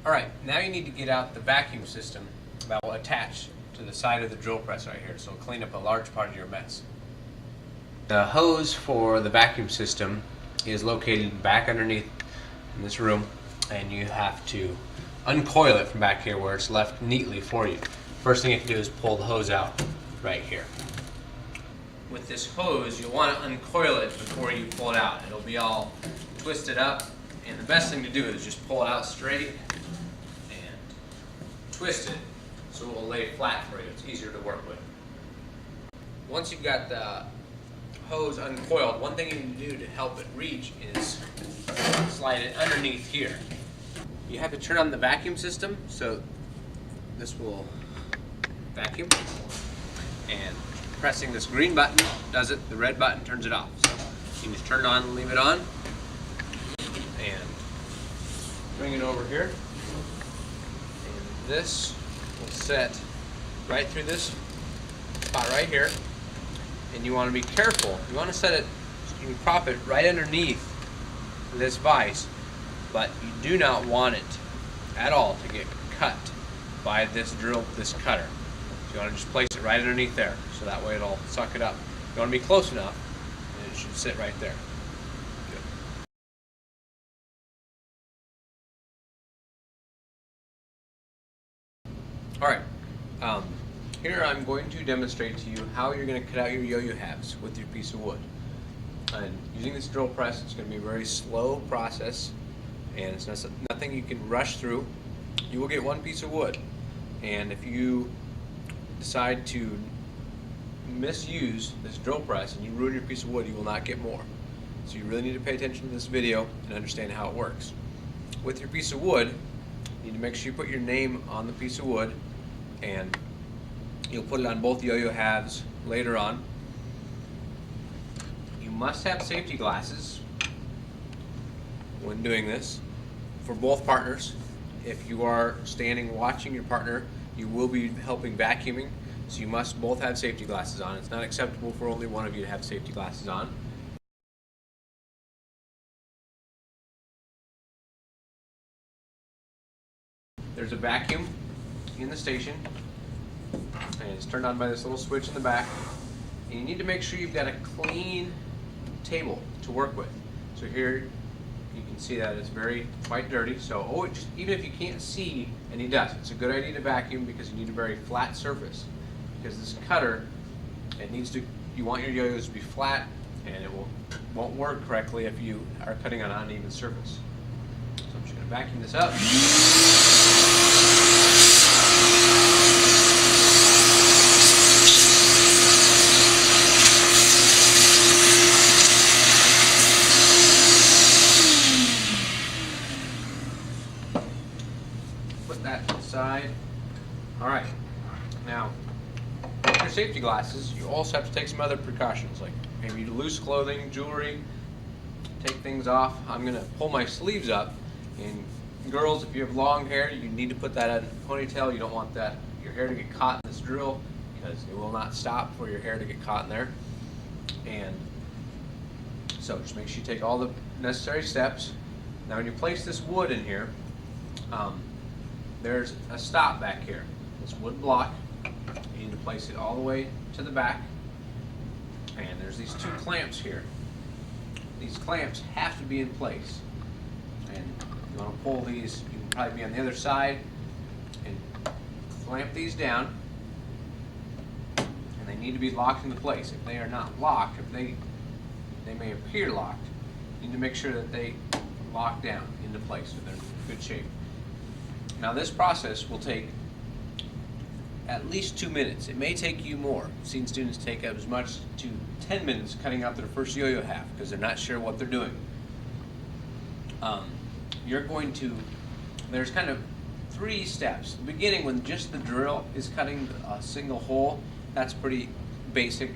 Alright, now you need to get out the vacuum system that will attach to the side of the drill press right here, so it'll clean up a large part of your mess. The hose for the vacuum system is located back underneath in this room, and you have to uncoil it from back here where it's left neatly for you. First thing you have to do is pull the hose out right here. With this hose, you'll want to uncoil it before you pull it out. It'll be all twisted up, and the best thing to do is just pull it out straight and twist it so it will lay flat for you. It's easier to work with. Once you've got the hose uncoiled, one thing you need to do to help it reach is slide it underneath here. You have to turn on the vacuum system, so this will vacuum, and pressing this green button does it, the red button turns it off. So you just turn it on and leave it on, and bring it over here, and this will set right through this spot right here. And you want to be careful. You want to set it so you can prop it right underneath this vise, but you do not want it at all to get cut by this drill, this cutter. So you want to just place it right underneath there, so that way it'll suck it up. You want to be close enough, and it should sit right there. Good. All right. Here I'm going to demonstrate to you how you're going to cut out your yo-yo halves with your piece of wood. And using this drill press, it's going to be a very slow process, and it's nothing you can rush through. You will get one piece of wood, and if you decide to misuse this drill press and you ruin your piece of wood, you will not get more. So you really need to pay attention to this video and understand how it works. With your piece of wood, you need to make sure you put your name on the piece of wood, and you'll put it on both yo-yo halves later on. You must have safety glasses when doing this for both partners. If you are standing watching your partner, you will be helping vacuuming, so you must both have safety glasses on. It's not acceptable for only one of you to have safety glasses on. There's a vacuum in the station, and it's turned on by this little switch in the back. And you need to make sure you've got a clean table to work with. So here you can see that it's quite dirty. So even if you can't see any dust, it's a good idea to vacuum because you need a very flat surface. Because this cutter, you want your yo-yos to be flat, and it won't work correctly if you are cutting on an uneven surface. So I'm just going to vacuum this up. Put that aside. Alright, now with your safety glasses, you also have to take some other precautions, like maybe loose clothing, jewelry, take things off. I'm going to pull my sleeves up, and girls, if you have long hair, you need to put that in a ponytail. You don't want your hair to get caught in this drill, because it will not stop for your hair to get caught in there. And so just make sure you take all the necessary steps. Now when you place this wood in here, there's a stop back here, this wood block. You need to place it all the way to the back, and there's these two clamps here. These clamps have to be in place, and you want to pull these. You can probably be on the other side and clamp these down, and they need to be locked into place. If they are not locked, if they may appear locked, you need to make sure that they lock down into place so they're in good shape. Now this process will take at least 2 minutes. It may take you more. I've seen students take as much to 10 minutes cutting out their first yo-yo half because they're not sure what they're doing. There's kind of 3 steps. The beginning, when just the drill is cutting a single hole, that's pretty basic.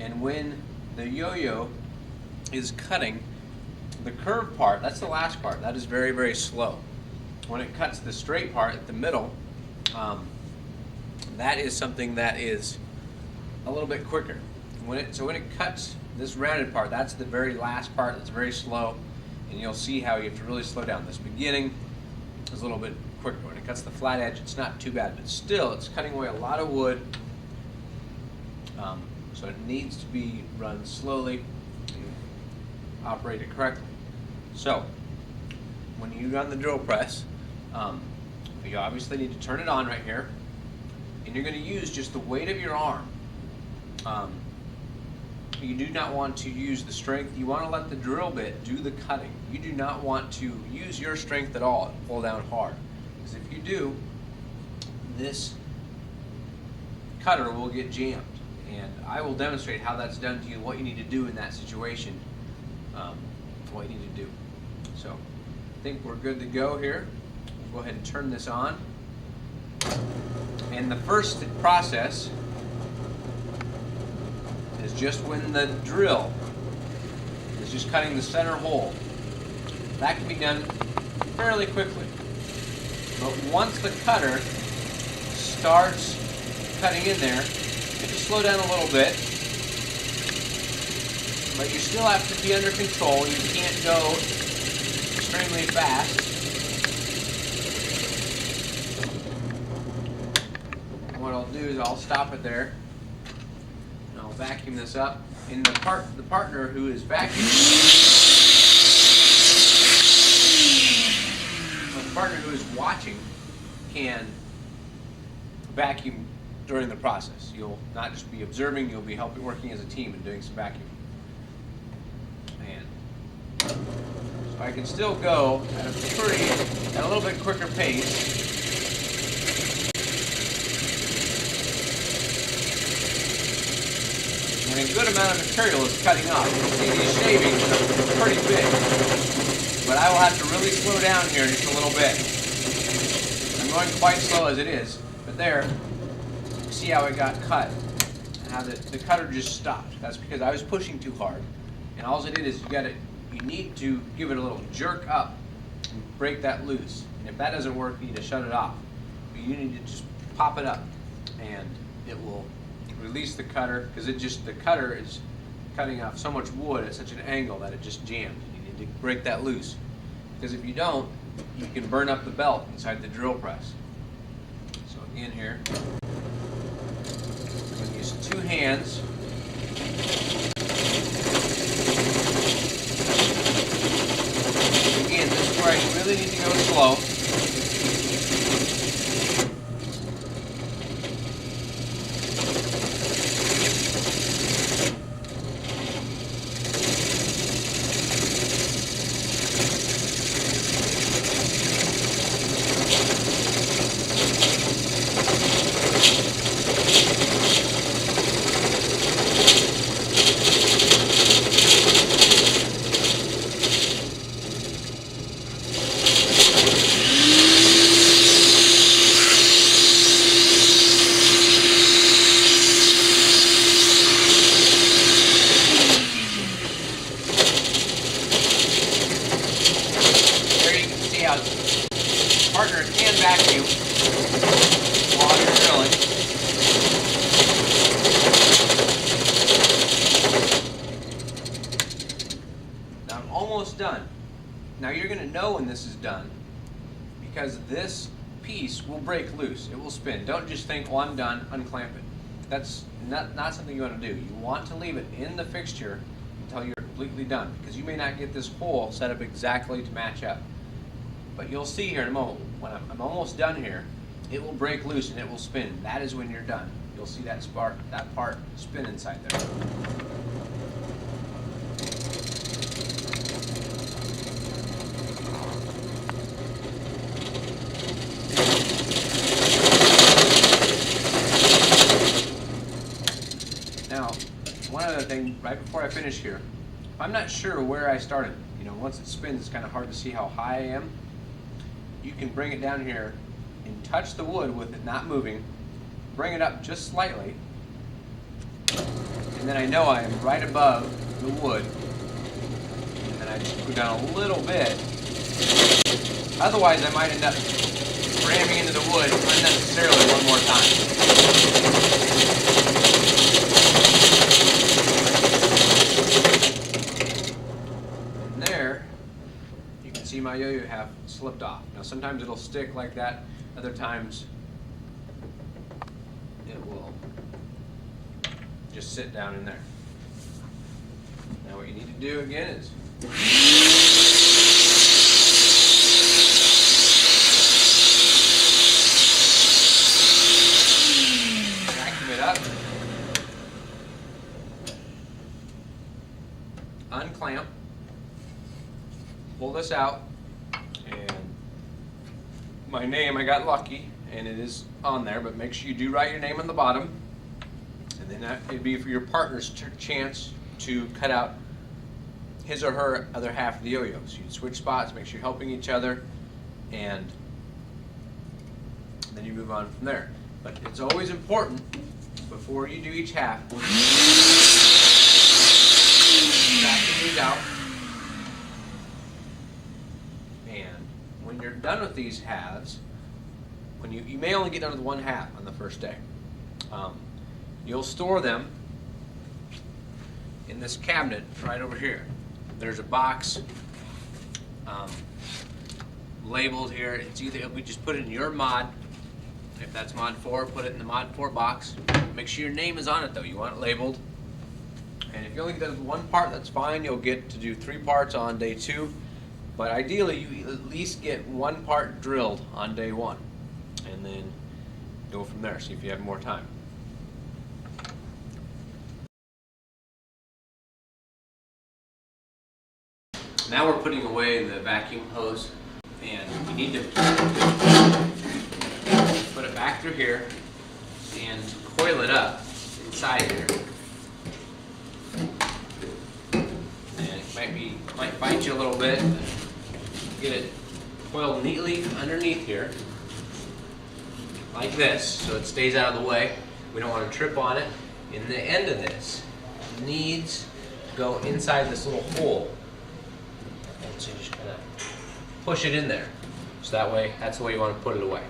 And when the yo-yo is cutting the curved part, that's the last part. That is very, very slow. When it cuts the straight part at the middle, that is something that is a little bit quicker. When it cuts this rounded part, that's the very last part that's very slow, and you'll see how you have to really slow down. This beginning, is a little bit quicker. When it cuts the flat edge, it's not too bad, but still, it's cutting away a lot of wood. So it needs to be run slowly and operated correctly. So when you run the drill press, you obviously need to turn it on right here, and you're going to use just the weight of your arm. You do not want to use the strength. You want to let the drill bit do the cutting. You do not want to use your strength at all and pull down hard, because if you do, this cutter will get jammed. And I will demonstrate how that's done to you, what you need to do in that situation, what you need to do. So I think we're good to go here. We'll go ahead and turn this on. And the first process is just when the drill is just cutting the center hole. That can be done fairly quickly. But once the cutter starts cutting in there, you have to slow down a little bit, but you still have to be under control. You can't go extremely fast. And what I'll do is I'll stop it there, and I'll vacuum this up. And the partner who is vacuuming, the partner who is watching can vacuum during the process. You'll not just be observing, you'll be working as a team and doing some vacuuming. And so I can still go at a little bit quicker pace. And a good amount of material is cutting off. You can see these shavings are pretty big. But I will have to really slow down here just a little bit. I'm going quite slow as it is, but there, see how it got cut, and how the cutter just stopped. That's because I was pushing too hard, and all it did is you need to give it a little jerk up and break that loose. And if that doesn't work, you need to shut it off. But you need to just pop it up, and it will release the cutter, because the cutter is cutting off so much wood at such an angle that it just jammed. You need to break that loose, because if you don't, you can burn up the belt inside the drill press. So again here, use two hands. Again, this is where I really need to go slow. Partner can vacuum while you're drilling. Now I'm almost done. Now you're going to know when this is done, because this piece will break loose. It will spin. Don't just think, well, I'm done, unclamp it. That's not something you want to do. You want to leave it in the fixture until you're completely done, because you may not get this hole set up exactly to match up. But you'll see here in a moment, when I'm almost done here, it will break loose and it will spin. That is when you're done. You'll see that part spin inside there. Now, one other thing, right before I finish here, if I'm not sure where I started, once it spins, it's kind of hard to see how high I am. You can bring it down here and touch the wood with it not moving, bring it up just slightly, and then I know I am right above the wood, and then I just go down a little bit. Otherwise I might end up ramming into the wood unnecessarily one more time. And there, you can see my yo-yo have slipped off. Now sometimes it'll stick like that, other times it will just sit down in there. Now what you need to do again is vacuum it up, unclamp, pull this out, and my name, I got lucky and it is on there, but make sure you do write your name on the bottom, and then it'd be for your partner's chance to cut out his or her other half of the yo-yo. So you switch spots, make sure you're helping each other, and then you move on from there. But it's always important, before you do each half, vacuum these out. And when you're done with these halves, you may only get done with one half on the first day. You'll store them in this cabinet right over here. There's a box labeled here. It's either, we just put it in your mod. If that's mod 4, put it in the mod 4 box. Make sure your name is on it though. You want it labeled. And if you only get done with one part, that's fine. You'll get to do 3 parts on day 2. But ideally, you at least get 1 part drilled on day 1. And then go from there. See if you have more time. Now we're putting away the vacuum hose, and you need to put it back through here and coil it up inside here. And it might bite you a little bit. Get it coiled neatly underneath here, like this, so it stays out of the way. We don't want to trip on it. And the end of this needs to go inside this little hole. So you just kind of push it in there. So that way, that's the way you want to put it away.